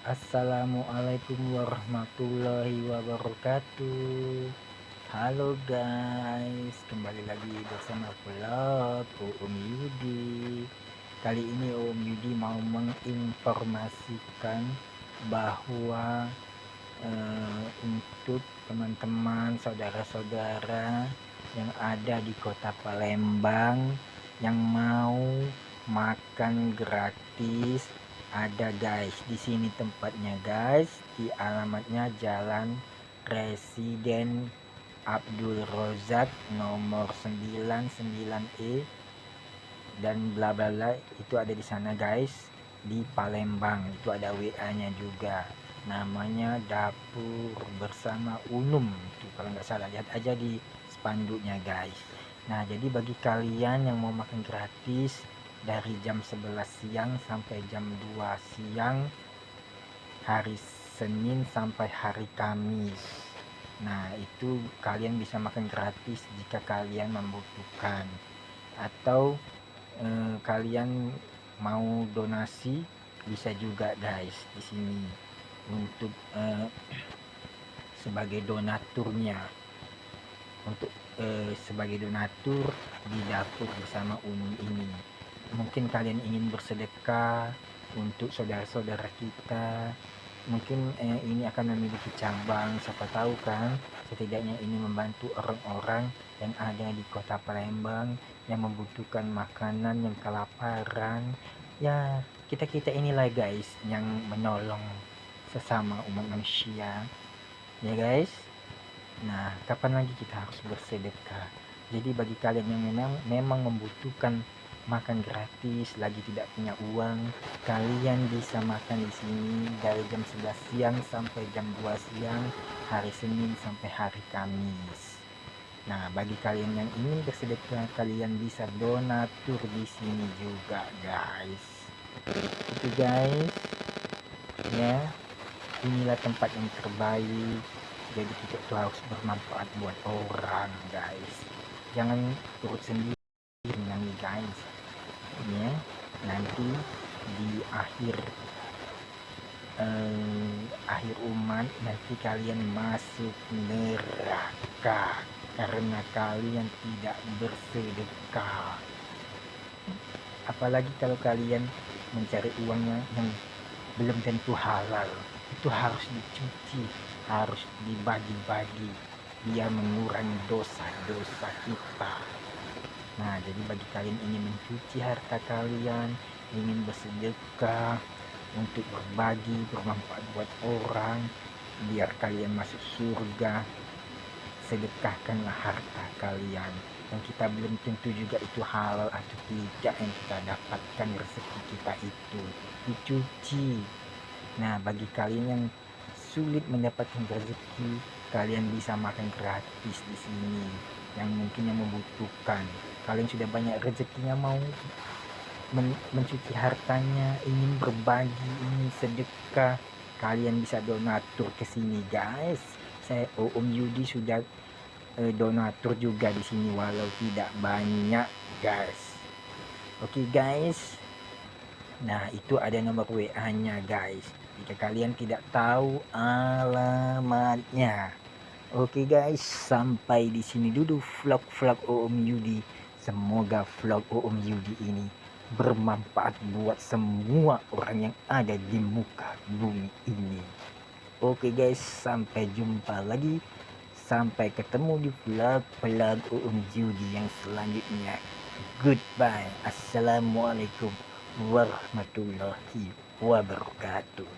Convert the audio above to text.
Assalamualaikum warahmatullahi wabarakatuh. Halo guys, kembali lagi bersama vlog Om Yudi. Kali ini Om Yudi mau menginformasikan bahwa untuk teman-teman saudara-saudara yang ada di kota Palembang yang mau makan gratis, ada guys di sini tempatnya guys, di alamatnya Jalan Residen Abdul Rozak nomor 99E dan bla bla bla, itu ada di sana guys, di Palembang. Itu ada WA-nya juga, namanya Dapur Bersama Unum. Itu kalau nggak salah, lihat aja di spanduknya guys. Nah, jadi bagi kalian yang mau makan gratis dari jam 11 siang sampai jam 2 siang hari Senin sampai hari Kamis. Nah, itu kalian bisa makan gratis jika kalian membutuhkan, atau kalian mau donasi bisa juga guys di sini untuk sebagai donaturnya, untuk sebagai donatur di Dapur Bersama Unum ini. Mungkin kalian ingin bersedekah untuk saudara-saudara kita, mungkin ini akan memiliki cabang, siapa tahu kan, setidaknya ini membantu orang-orang yang ada di kota Palembang yang membutuhkan makanan, yang kelaparan. Ya, kita inilah guys yang menolong sesama umat manusia ya guys. Nah, kapan lagi kita harus bersedekah? Jadi bagi kalian yang memang membutuhkan makan gratis, lagi tidak punya uang, kalian bisa makan di sini dari jam 11 siang sampai jam 2 siang hari Senin sampai hari Kamis. Nah, bagi kalian yang ingin bersedekah, kalian bisa donatur di sini juga guys. Itu guys ya, inilah tempat yang terbaik. Jadi kita tuh harus bermanfaat buat orang guys, jangan turut sendiri nih guys ya. Nanti di akhir umat nanti kalian masuk neraka karena kalian tidak bersedekah. Apalagi kalau kalian mencari uangnya yang belum tentu halal, itu harus dicuci, harus dibagi-bagi biar mengurangi dosa-dosa kita. Nah, jadi bagi kalian ingin mencuci harta kalian, ingin bersedekah untuk berbagi, bermanfaat buat orang, biar kalian masuk surga, sedekahkanlah harta kalian. Dan kita belum tentu juga itu halal atau tidak yang kita dapatkan, rezeki kita itu dicuci. Nah, bagi kalian yang sulit mendapatkan rezeki, kalian bisa makan gratis di sini. Yang mungkin yang membutuhkan, kalian sudah banyak rezekinya, mau mencuci hartanya, ingin berbagi, ingin sedekah, kalian bisa donatur ke sini guys. Saya Om Yudi sudah donatur juga di sini walau tidak banyak guys. Oke guys. Nah, itu ada nomor WA-nya guys, jika kalian tidak tahu alamatnya. Oke guys, sampai di sini dulu vlog Om Yudi. Semoga vlog Om Yudi ini bermanfaat buat semua orang yang ada di muka bumi ini. Oke guys, sampai jumpa lagi. Sampai ketemu di vlog Om Yudi yang selanjutnya. Goodbye. Assalamualaikum warahmatullahi wabarakatuh.